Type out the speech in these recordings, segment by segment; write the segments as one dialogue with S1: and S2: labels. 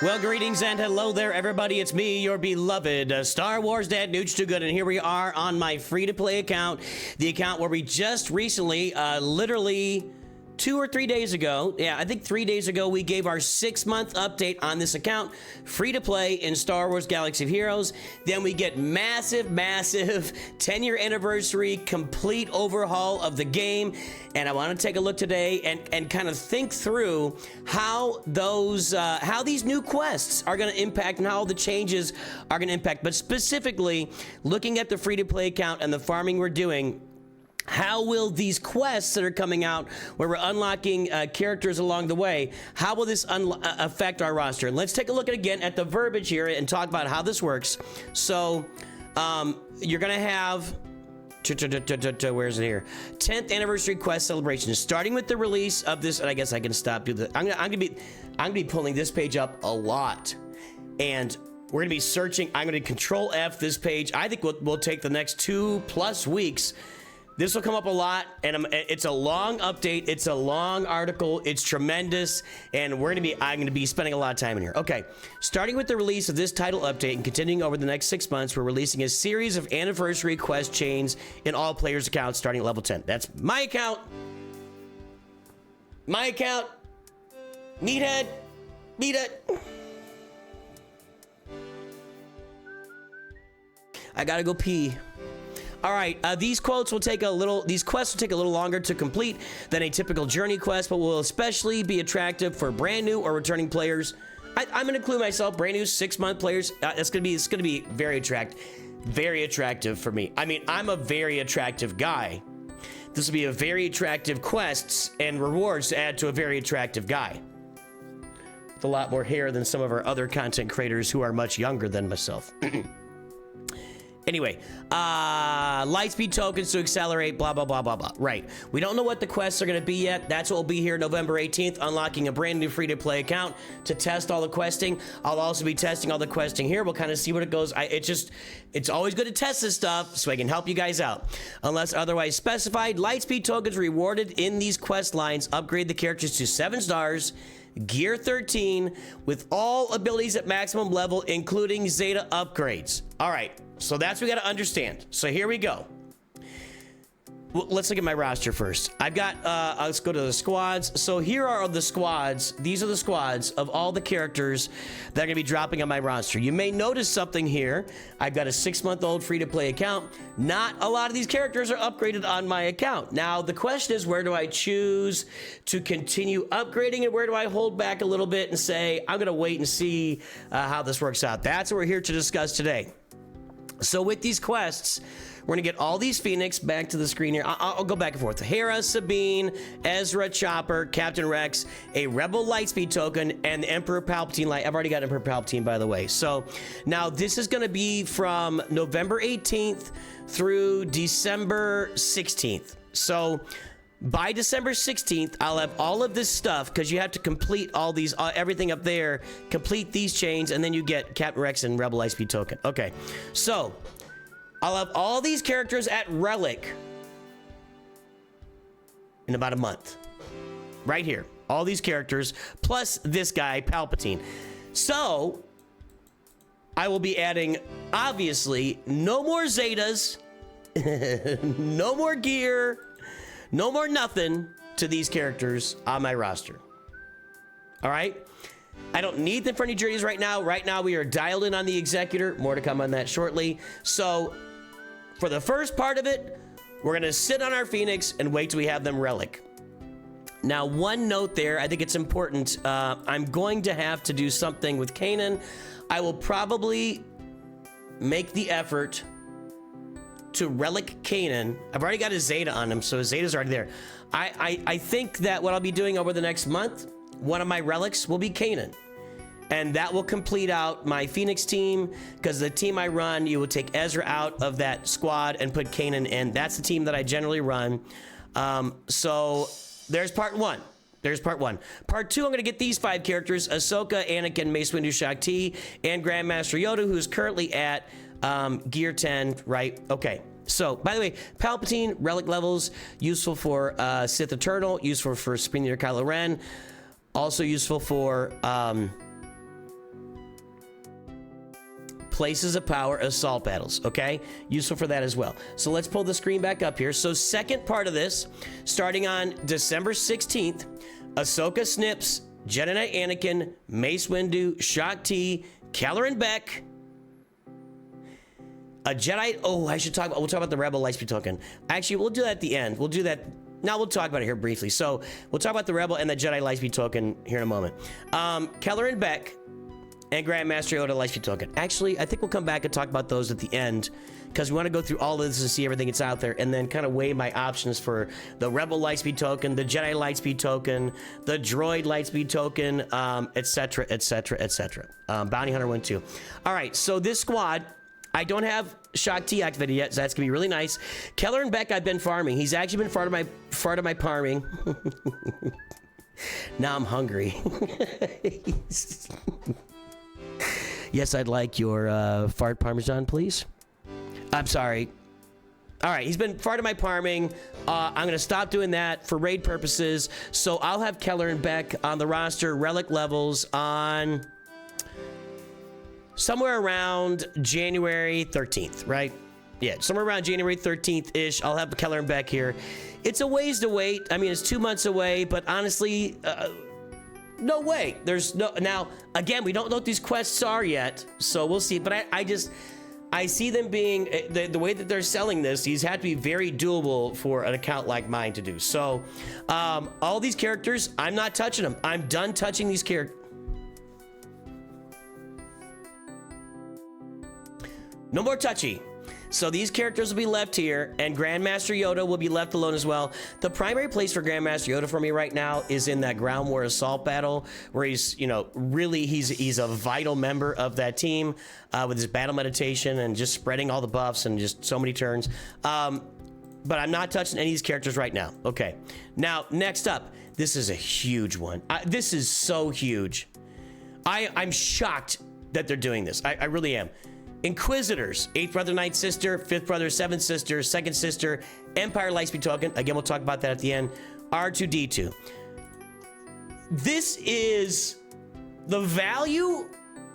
S1: Well, greetings and hello there, everybody. It's me, your beloved Star Wars Dad, Nooch Too Good, and here we are on my free-to-play account, the account where we just recently, literally 2 or 3 days ago, yeah, I think 3 days ago, we gave our 6-month update on this account, free to play in Star Wars Galaxy of Heroes. Then we get massive 10-year anniversary, complete overhaul of the game. And I want to take a look today and kind of think through how those, how these new quests are going to impact and how the changes are going to impact. But specifically, looking at the free to play account and the farming we're doing, how will these quests that are coming out where we're unlocking characters along the way, how will this affect our roster? And let's take a look again at the verbiage here and talk about how this works. So you're gonna have where is it here? 10th anniversary quest celebration, starting with the release of this. And I guess I can stop doing that. I'm gonna be pulling this page up a lot, and we're gonna be searching. I'm gonna Control F this page. I think we'll take the next 2+ weeks. This will come up a lot, and it's a long update. It's a long article. It's tremendous, and I'm gonna be spending a lot of time in here. Okay, starting with the release of this title update and continuing over the next 6 months, we're releasing a series of anniversary quest chains in all players' accounts starting at level 10. That's my account. My account. Meathead. I gotta go pee. All right, these quests will take a little longer to complete than a typical journey quest, but will especially be attractive for brand new or returning players. I'm gonna include myself, brand new 6-month players. It's gonna be very attractive for me. I mean, I'm a very attractive guy. This will be a very attractive quests and rewards to add to a very attractive guy. With a lot more hair than some of our other content creators who are much younger than myself. Anyway, lightspeed tokens to accelerate, blah, blah, blah, blah, blah. Right. We don't know what the quests are going to be yet. That's what will be here November 18th, unlocking a brand new free-to-play account to test all the questing. I'll also be testing all the questing here. We'll kind of see what it goes. It's always good to test this stuff so I can help you guys out. Unless otherwise specified, lightspeed tokens rewarded in these quest lines upgrade the characters to 7 stars, Gear 13, with all abilities at maximum level, including Zeta upgrades. All right. So that's what we got to understand. So here we go. Well, let's look at my roster first. I've got, let's go to the squads. So here are the squads. These are the squads of all the characters that are going to be dropping on my roster. You may notice something here. I've got a 6-month-old free-to-play account. Not a lot of these characters are upgraded on my account. Now, the question is, where do I choose to continue upgrading, and where do I hold back a little bit and say, I'm going to wait and see how this works out? That's what we're here to discuss today. So with these quests, we're gonna get all these Phoenix back to the screen here. I'll go back and forth. Hera, Sabine, Ezra, Chopper, Captain Rex, a Rebel Lightspeed token, and the Emperor Palpatine light. I've already got Emperor Palpatine, by the way. So now this is gonna be from November 18th through December 16th. So by December 16th, I'll have all of this stuff, because you have to complete all these, everything up there, complete these chains, and then you get Captain Rex and Rebel Lightspeed token. Okay, so I'll have all these characters at Relic in about a month. Right here, all these characters, plus this guy, Palpatine. So I will be adding, obviously, no more Zetas, no more gear, no more nothing to these characters on my roster. All right? I don't need them for any journeys right now. Right now, we are dialed in on the Executor. More to come on that shortly. So, for the first part of it, we're going to sit on our Phoenix and wait till we have them Relic. Now, one note there, I think it's important. I'm going to have to do something with Kanan. I will probably make the effort to Relic Kanan. I've already got a Zeta on him, so his Zeta's already there. I think that what I'll be doing over the next month, one of my relics will be Kanan. And that will complete out my Phoenix team, because the team I run, you will take Ezra out of that squad and put Kanan in. That's the team that I generally run. So there's part one. Part two, I'm going to get these 5 characters: Ahsoka, Anakin, Mace Windu, Shakti, and Grandmaster Yoda, who's currently at Gear 10, right? Okay. So, by the way, Palpatine, relic levels, useful for Sith Eternal, useful for Supreme Leader Kylo Ren, also useful for places of power assault battles, okay? Useful for that as well. So let's pull the screen back up here. So second part of this, starting on December 16th, Ahsoka Snips, Jedi Knight Anakin, Mace Windu, Shaak Ti, Kelleran Beck, a Jedi. Oh, I should talk about, we'll talk about the Rebel Lightspeed token. Actually, we'll do that at the end. We'll do that. Now we'll talk about it here briefly. So we'll talk about the Rebel and the Jedi Lightspeed token here in a moment. Kelleran Beck and Grandmaster Yoda Lightspeed token. Actually, I think we'll come back and talk about those at the end because we want to go through all of this and see everything that's out there and then kind of weigh my options for the Rebel Lightspeed token, the Jedi Lightspeed token, the Droid Lightspeed token, etc., etc., etc. Bounty Hunter 1 too. All right, so this squad, I don't have Shaak Ti activated yet, so that's gonna be really nice. Kelleran Beck, I've been farming. He's actually been part of my farming. Now I'm hungry. Yes, I'd like your fart parmesan, please. I'm sorry. All right, he's been part of my farming. I'm gonna stop doing that for raid purposes. So I'll have Kelleran Beck on the roster, relic levels on somewhere around January 13th, right? Yeah, somewhere around January 13th-ish. I'll have Kelleran Beck here. It's a ways to wait. I mean, it's 2 months away, but honestly, no way. There's no... Now, again, we don't know what these quests are yet, so we'll see. But I see them being... The way that they're selling this, these have to be very doable for an account like mine to do. So, all these characters, I'm not touching them. I'm done touching these characters. No more touchy. So these characters will be left here, and Grandmaster Yoda will be left alone as well. The primary place for Grandmaster Yoda for me right now is in that Ground War Assault battle, where he's, you know, really, he's a vital member of that team with his battle meditation and just spreading all the buffs and just so many turns. But I'm not touching any of these characters right now. Okay. Now, next up, this is a huge one. This is so huge. I'm shocked that they're doing this. I really am. Inquisitors, 8th brother, 9th sister, 5th brother, 7th sister, 2nd sister, Empire Lightspeed token. Again, we'll talk about that at the end. R2D2. This is the value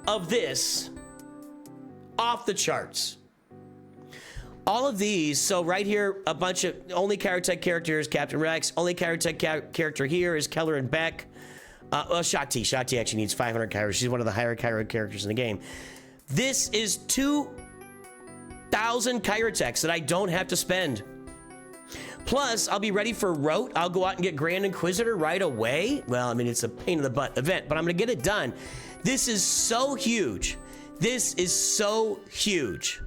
S1: of this off the charts. All of these, so right here, a bunch of only Kyrotech characters, Captain Rex. Only Kyrotech character here is Kelleran Beck. Shaak Ti. Shaak Ti actually needs 500 Kyro. She's one of the higher Kyro characters in the game. This is 2,000 Kyrotechs that I don't have to spend. Plus, I'll be ready for Rote. I'll go out and get Grand Inquisitor right away. Well, I mean, it's a pain in the butt event, but I'm gonna get it done. This is so huge. This is so huge.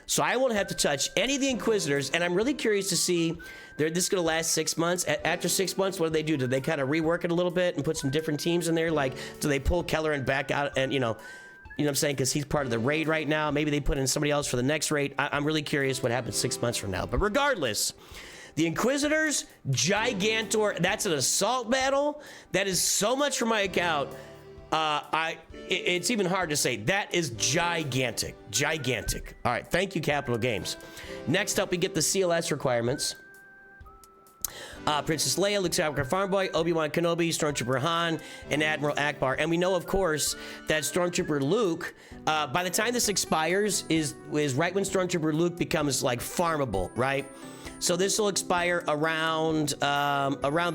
S1: So I won't have to touch any of the Inquisitors, and I'm really curious to see, this is gonna last 6 months. After 6 months, what do? Do they kind of rework it a little bit and put some different teams in there? Like, do they pull Kelleran back out and, you know what I'm saying? Because he's part of the raid right now. Maybe they put in somebody else for the next raid. I'm really curious what happens 6 months from now. But regardless, the Inquisitors, Gigantor, that's an assault battle. That is so much for my account. It's even hard to say. That is gigantic. Gigantic. All right, thank you, Capital Games. Next up, we get the CLS requirements. Princess Leia, Luke Skywalker Farm Boy, Obi-Wan Kenobi, Stormtrooper Han, and Admiral Akbar. And we know, of course, that Stormtrooper Luke, by the time this expires, is right when Stormtrooper Luke becomes, like, farmable, right? So this will expire around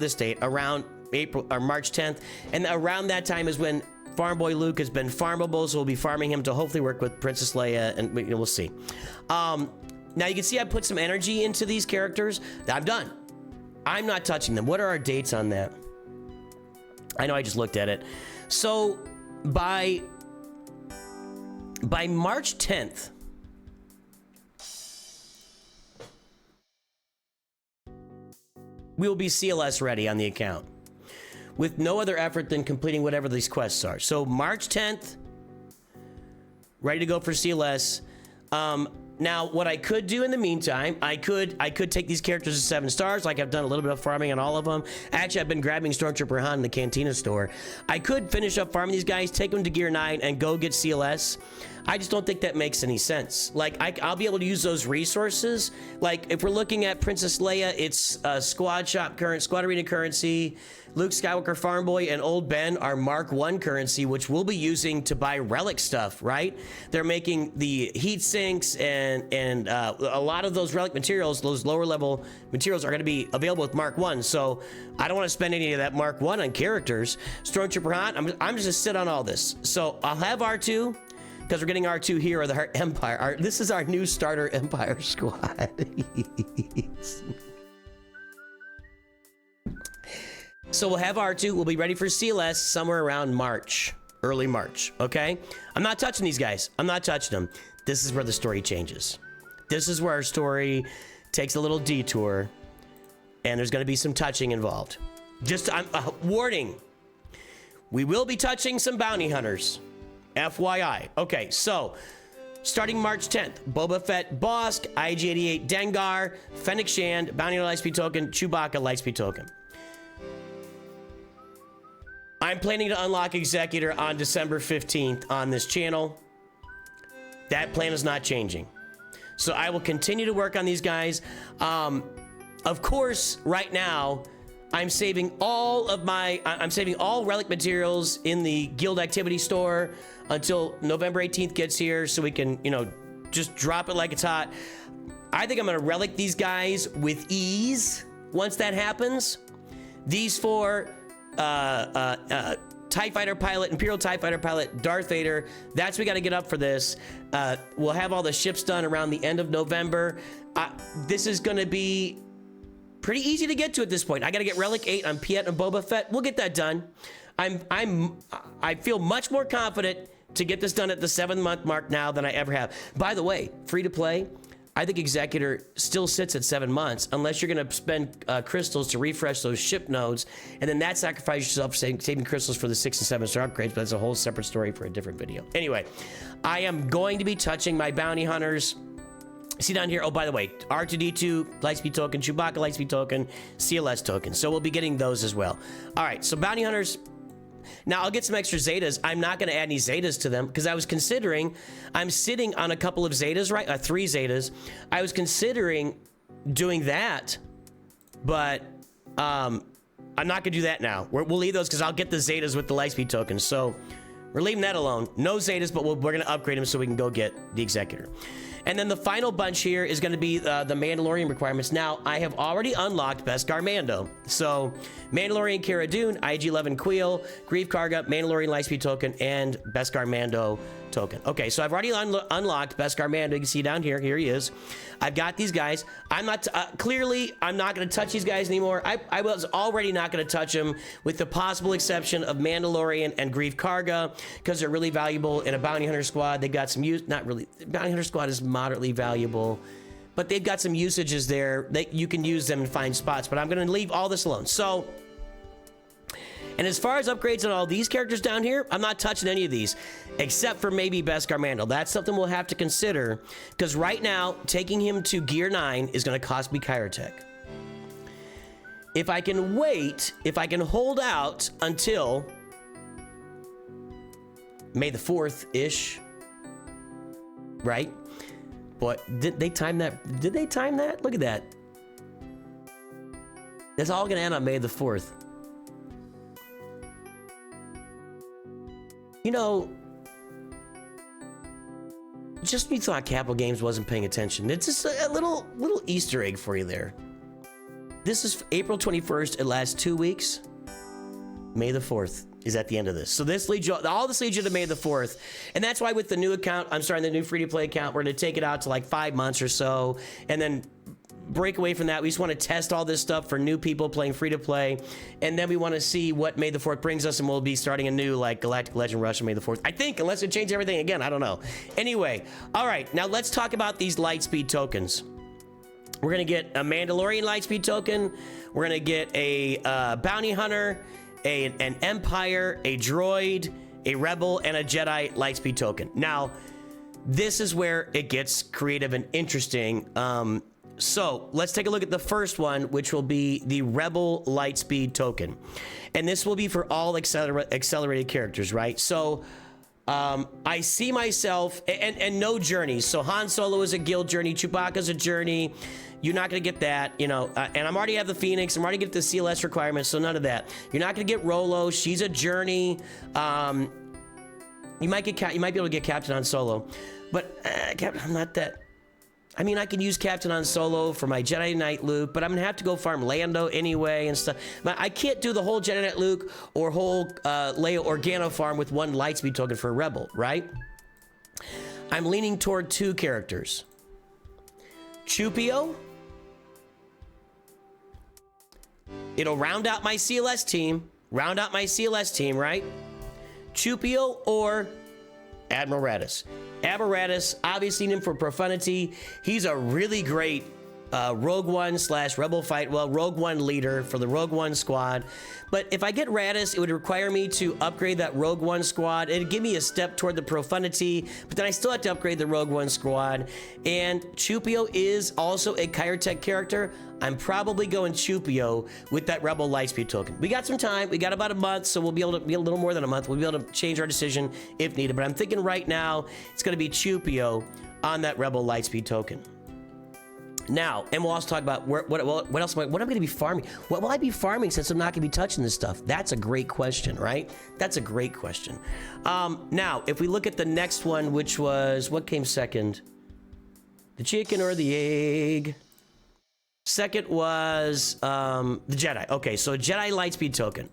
S1: this date, around April or March 10th. And around that time is when Farm Boy Luke has been farmable, so we'll be farming him to hopefully work with Princess Leia, and we'll see. Now, you can see I put some energy into these characters. I'm done. I'm not touching them. What are our dates on that? I know I just looked at it. So by March 10th, we will be CLS ready on the account with no other effort than completing whatever these quests are. So March 10th, ready to go for CLS. Now, what I could do in the meantime, I could take these characters to 7 stars, like I've done a little bit of farming on all of them. Actually, I've been grabbing Stormtrooper Han in the Cantina store. I could finish up farming these guys, take them to Gear 9, and go get CLS. I just don't think that makes any sense. Like, I'll be able to use those resources. Like, if we're looking at Princess Leia, it's Squad Arena currency. Luke Skywalker Farm Boy and Old Ben are Mark 1 currency, which we'll be using to buy relic stuff, right? They're making the heat sinks and a lot of those relic materials, those lower level materials, are going to be available with Mark 1. So I don't want to spend any of that Mark 1 on characters. Stormtrooper Han, I'm just going to sit on all this. So I'll have R2. Because we're getting R2 here, or the Empire. This is our new starter Empire squad. So we'll have R2. We'll be ready for CLS somewhere around March. Early March, okay? I'm not touching these guys. I'm not touching them. This is where the story changes. This is where our story takes a little detour. And there's going to be some touching involved. Just, warning. We will be touching some bounty hunters. FYI. Okay, so starting March 10th, Boba Fett Bosk, IG-88 Dengar, Fennec Shand, Bounty Hunter Lightspeed Token, Chewbacca Lightspeed Token. I'm planning to unlock Executor on December 15th on this channel. That plan is not changing. So I will continue to work on these guys. Of course, right now, I'm saving all relic materials in the guild activity store until November 18th gets here, so we can, you know, just drop it like it's hot. I think I'm gonna relic these guys with ease once that happens. These 4, TIE Fighter Pilot, Imperial TIE Fighter Pilot, Darth Vader, that's we gotta get up for this. We'll have all the ships done around the end of November. This is gonna be pretty easy to get to at this point. I gotta get Relic 8 on Piet and Boba Fett. We'll get that done. I feel much more confident to get this done at the 7-month mark now than I ever have. By the way, free to play, I think Executor still sits at 7 months unless you're gonna spend crystals to refresh those ship nodes, and then that sacrifice yourself saving crystals for the 6 and 7 star upgrades, but that's a whole separate story for a different video. Anyway, I am going to be touching my bounty hunters. See down here, oh, by the way, R2-D2 Lightspeed Token, Chewbacca Lightspeed Token, CLS Token. So we'll be getting those as well. All right, so bounty hunters. Now, I'll get some extra Zetas. I'm not going to add any Zetas to them because I was considering, I'm sitting on a couple of Zetas, right? 3 Zetas. I was considering doing that, but I'm not going to do that now. We'll leave those because I'll get the Zetas with the Lightspeed tokens. So we're leaving that alone. No Zetas, but we're going to upgrade them so we can go get the Executor. And then the final bunch here is going to be the Mandalorian requirements. Now, I have already unlocked Beskar Mando. So, Mandalorian Cara Dune, IG-11 Queel, Grief Karga, Mandalorian Lightspeed Token, and Beskar Mando token. Okay, so I've already unlocked Beskar Mando. You can see down here. Here he is. I've got these guys. I'm not, clearly, I'm not going to touch these guys anymore. I was already not going to touch them, with the possible exception of Mandalorian and Grief Karga, because they're really valuable in a bounty hunter squad. They got some use, not really. Bounty hunter squad is moderately valuable, but they've got some usages there that you can use them in fine spots. But I'm going to leave all this alone. So, and as far as upgrades on all these characters down here, I'm not touching any of these, except for maybe Beskar Mando. That's something we'll have to consider, because right now, taking him to Gear 9 is going to cost me Kyrotech. If I can wait, if I can hold out until May the 4th-ish, right? Boy, did they time that? Did they time that? Look at that. That's all going to end on May the 4th. You know, just when you thought Capital Games wasn't paying attention, it's just a little Easter egg for you there. This is April 21st. It lasts 2 weeks. May the 4th is at the end of this. So this leads you, all this leads you to May the 4th. And that's why with the new account, I'm starting the new free-to-play account, we're going to take it out to like 5 months or so, and then break away from that. We just want to test all this stuff for new people playing free-to-play, and then we want to see what May the 4th brings us, and we'll be starting a new like Galactic Legend Rush on May the 4th. I think, unless it changes everything again, I don't know. Anyway, all right, now let's talk about these Lightspeed tokens. We're going to get a Mandalorian Lightspeed token. We're going to get a Bounty Hunter, an Empire, a Droid, a Rebel, and a Jedi Lightspeed token. Now, this is where it gets creative and interesting. So let's take a look at the first one, which will be the Rebel Lightspeed token. And this will be for all accelerated characters, right? So I see myself, and no journeys. So Han Solo is a guild journey, Chewbacca's a journey. You're not going to get that, you know, and I'm already have the Phoenix. I'm already get the CLS requirements, so none of that. You're not going to get Rolo. She's a journey. You might be able to get Captain Han Solo, but I'm not that. I mean, I can use Captain Han Solo for my Jedi Knight Luke, but I'm gonna have to go farm Lando anyway and stuff. But I can't do the whole Jedi Knight Luke or whole Leia Organa farm with one Lightspeed token for a Rebel, right? I'm leaning toward two characters. Chewpio. It'll round out my CLS team. Right? Chewpio or Admiral Raddus. Admiral Raddus, obviously need him for profundity. He's a really great Rogue One / Rebel Fight, well, Rogue One leader for the Rogue One squad. But if I get Raddus, it would require me to upgrade that Rogue One squad. It'd give me a step toward the profundity, but then I still have to upgrade the Rogue One squad. And Chewpio is also a Kyrotech character. I'm probably going Chewpio with that Rebel Lightspeed token. We got some time. We got about a month, so we'll be able to be a little more than a month. We'll be able to change our decision if needed. But I'm thinking right now it's going to be Chewpio on that Rebel Lightspeed token. Now, and we'll also talk about what else what I'm going to be farming. What will I be farming since I'm not going to be touching this stuff? That's a great question, right? That's a great question. Now, if we look at the next one, which was, what came second? The chicken or the egg? Second was the Jedi. Okay, so Jedi Lightspeed token.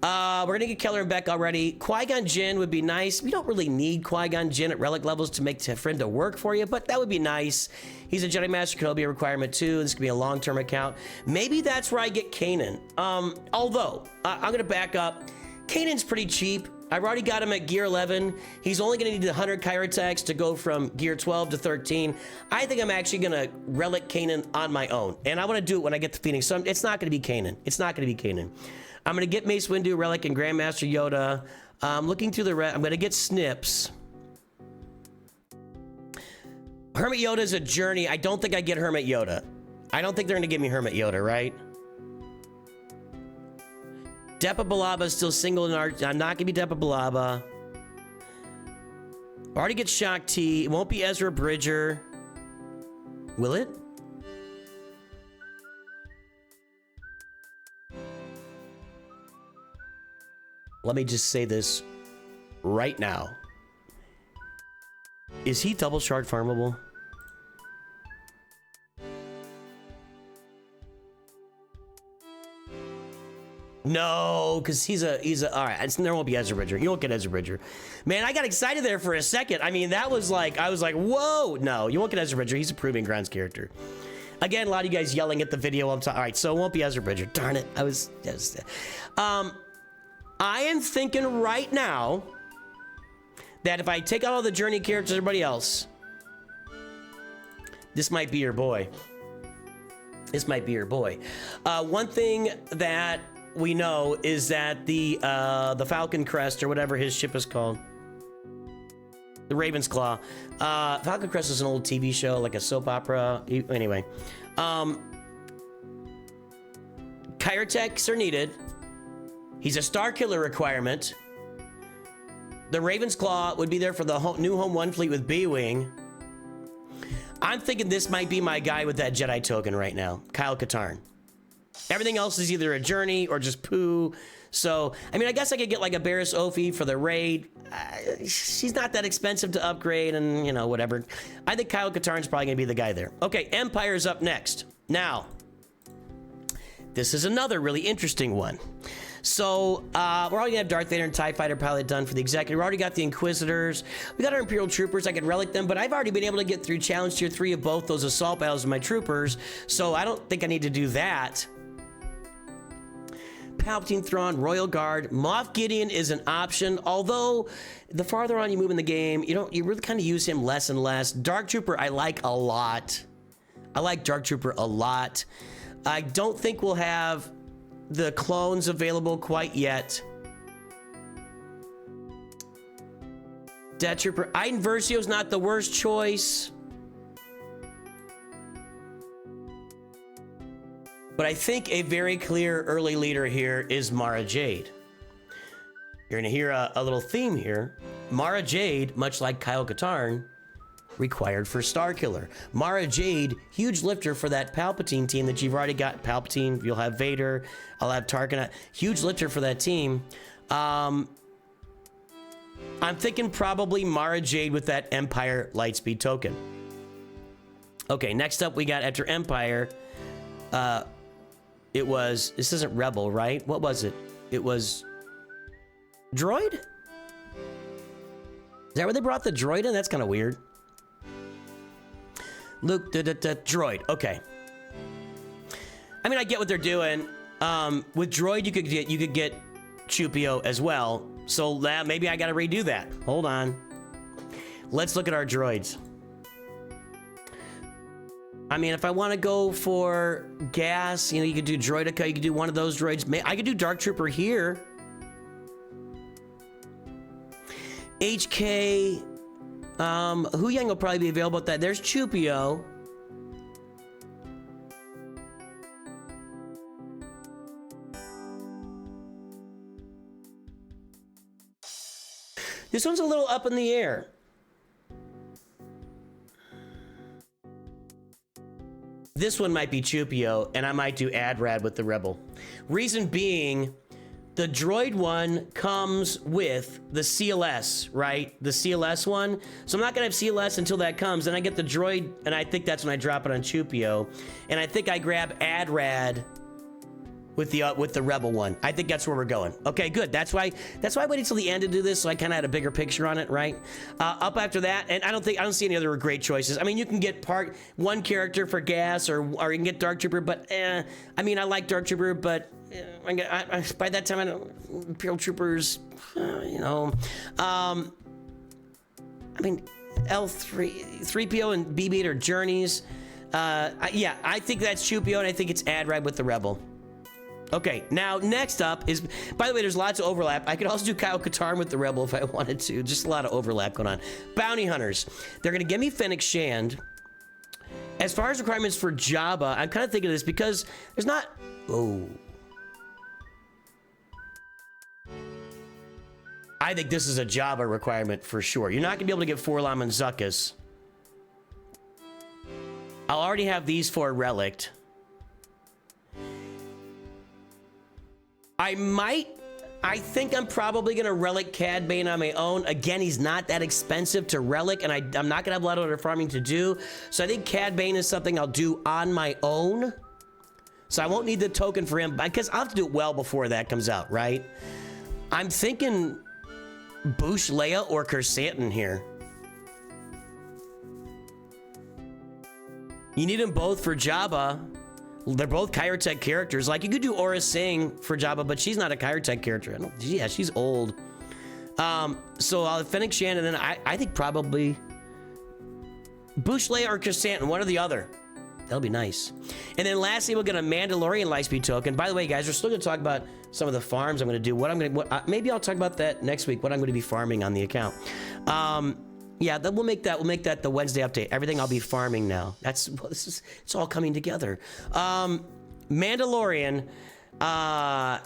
S1: We're gonna get Keller and Beck already. Qui-Gon Jinn would be nice. We don't really need Qui-Gon Jinn at relic levels to make Friend work for you, but that would be nice. He's a Jedi Master Kenobi, a requirement too. This could be a long-term account. Maybe that's where I get Kanan. Although, I'm gonna back up. Kanan's pretty cheap. I've already got him at gear 11. He's only gonna need 100 Kyrotechs to go from gear 12 to 13. I think I'm actually gonna relic Kanan on my own. And I wanna do it when I get the Phoenix. So it's not gonna be Kanan. It's not gonna be Kanan. I'm gonna get Mace Windu, Relic, and Grandmaster Yoda. Looking through the I'm gonna get Snips. Hermit Yoda is a journey. I don't think I get Hermit Yoda. I don't think they're gonna give me Hermit Yoda, right? Depa Balaba is still single in art. I'm not gonna be Depa Balaba. Already get Shock T. It won't be Ezra Bridger. Will it? Let me just say this right now. Is he double shard farmable? No, because he's a all right. There won't be Ezra Bridger. You won't get Ezra Bridger. Man, I got excited there for a second. I mean, that was like, I was like, whoa. No, you won't get Ezra Bridger. He's a Proving Grounds character. Again, a lot of you guys yelling at the video. All right, so it won't be Ezra Bridger. Darn it. I am thinking right now that if I take out all the journey characters, everybody else, this might be your boy. This might be your boy. One thing that we know is that the Falcon Crest, or whatever his ship is called, the Raven's Claw. Falcon Crest is an old TV show, like a soap opera. Anyway, Kyrotechs are needed. He's a Star Killer requirement. The Raven's Claw would be there for the new Home 1 fleet with B-Wing. I'm thinking this might be my guy with that Jedi token right now, Kyle Katarn. Everything else is either a journey or just poo. So, I mean, I guess I could get like a Barriss Offee for the raid. She's not that expensive to upgrade and, you know, whatever. I think Kyle Katarn's probably going to be the guy there. Okay, Empire's up next. Now, this is another really interesting one. So, we're already gonna have Darth Vader and TIE Fighter pilot done for the Executive. We already got the Inquisitors. We got our Imperial Troopers. I could relic them, but I've already been able to get through Challenge Tier 3 of both those Assault Battles with my Troopers, so I don't think I need to do that. Palpatine Thrawn, Royal Guard. Moff Gideon is an option, although the farther on you move in the game, you really kind of use him less and less. Dark Trooper, I like a lot. I like Dark Trooper a lot. I don't think we'll have the clones available quite yet. Death Trooper. Iden Versio's not the worst choice. But I think a very clear early leader here is Mara Jade. You're gonna hear a little theme here. Mara Jade, much like Kyle Katarn, required for Starkiller. Mara Jade, huge lifter for that Palpatine team that you've already got. Palpatine, you'll have Vader, I'll have Tarkin. Huge lifter for that team. I'm thinking probably Mara Jade with that Empire Lightspeed token. Okay, next up we got after Empire. It was, this isn't Rebel, right? What was it? It was Droid? Is that where they brought the droid in? That's kind of weird. Luke, droid. Okay. I mean, I get what they're doing. With droid, you could get Chupio as well. So maybe I got to redo that. Hold on. Let's look at our droids. I mean, if I want to go for gas, you know, you could do Droidica. You could do one of those droids. I could do Dark Trooper here. HK. Huyang will probably be available at that. There's Chupio. This one's a little up in the air. This one might be Chupio, and I might do Adrad with the Rebel. Reason being, the droid one comes with the CLS, right? The CLS one. So I'm not gonna have CLS until that comes. Then I get the droid, and I think that's when I drop it on Chupio. And I think I grab Adrad with the Rebel one. I think that's where we're going. Okay, good. That's why I waited till the end to do this, so I kind of had a bigger picture on it, right? Up after that, and I don't see any other great choices. I mean, you can get one character for gas, or you can get Dark Trooper, but I mean, I like Dark Trooper, but by that time, I don't Imperial Troopers, you know. I mean, L3PO and BB-8 are journeys. Yeah, I think that's Chupio, and I think it's Adrad with the Rebel. Okay, now next up is, by the way, there's lots of overlap. I could also do Kyle Katarn with the Rebel if I wanted to. Just a lot of overlap going on. Bounty Hunters. They're gonna give me Fennec Shand. As far as requirements for Jabba, I'm kind of thinking of this because there's not, oh. I think this is a Jabba requirement for sure. You're not gonna be able to get Forlom and Zuckuss. I'll already have these four relict. I think I'm probably gonna relic Cad Bane on my own. Again, he's not that expensive to relic, and I'm not gonna have a lot of other farming to do. So I think Cad Bane is something I'll do on my own. So I won't need the token for him, because I'll have to do it well before that comes out, right? I'm thinking Boushh Leia or Kersantin here. You need them both for Jabba. They're both Kyrotech characters. Like, you could do Aura Singh for Jabba, but she's not a Kyrotech character. Yeah, she's old. So I'll have Fennec Shand, and then I think probably Boushh Leia or Kersantin, one or the other. That'll be nice. And then lastly, we'll get a Mandalorian Lightspeed token. By the way, guys, we're still gonna talk about some of the farms I'm gonna do. Maybe I'll talk about that next week, what I'm gonna be farming on the account. Yeah, then we'll make that the Wednesday update. Everything I'll be farming now. It's all coming together. Mandalorian. Now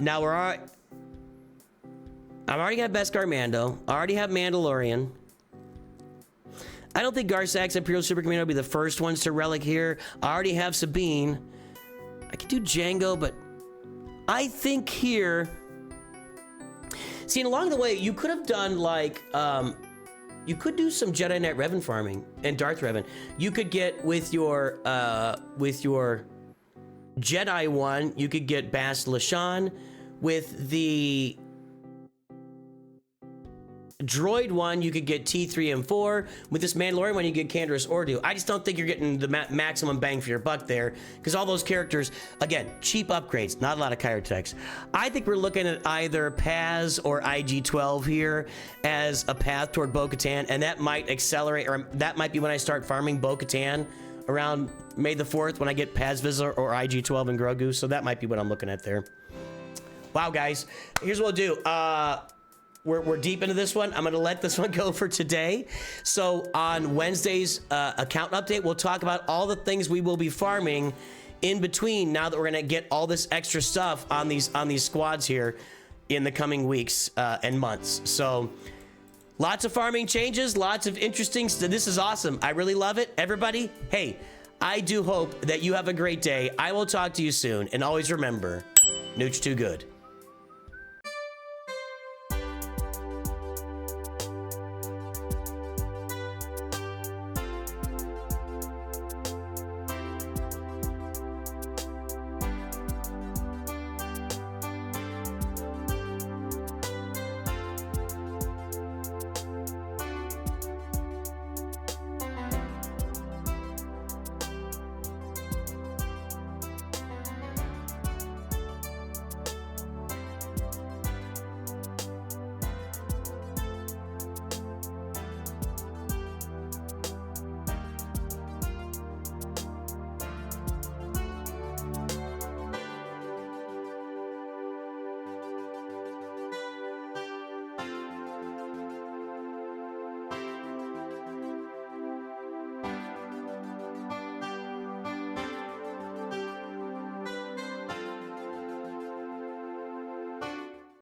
S1: I've already got Beskar Mando. I already have Mandalorian. I don't think Garsak's Imperial Super Commando will be the first ones to relic here. I already have Sabine. I could do Django, but I think here. See, and along the way, you could have done like. You could do some Jedi Knight Revan farming and Darth Revan. You could get with your Jedi one, you could get Bast Lashan. With the droid one, you could get T3 and 4. With this Mandalorian one, you get Canderous Ordu. I just don't think you're getting the maximum bang for your buck there, because all those characters, again, cheap upgrades, not a lot of Kyrotechs. I think we're looking at either Paz or IG-12 here as a path toward Bo-Katan, and that might accelerate, or that might be when I start farming Bo-Katan around May the 4th when I get Paz Vizsla or IG-12 and Grogu, so that might be what I'm looking at there. Wow, guys, here's what we'll do. we're deep into this one. I'm gonna let this one go for today. So on Wednesday's account update, we'll talk about all the things we will be farming in between, now that we're gonna get all this extra stuff on these squads here in the coming weeks and months. So lots of farming changes, lots of interesting stuff. This is awesome. I really love it. Everybody, hey, I do hope that you have a great day. I will talk to you soon. And always remember, Nooch too good.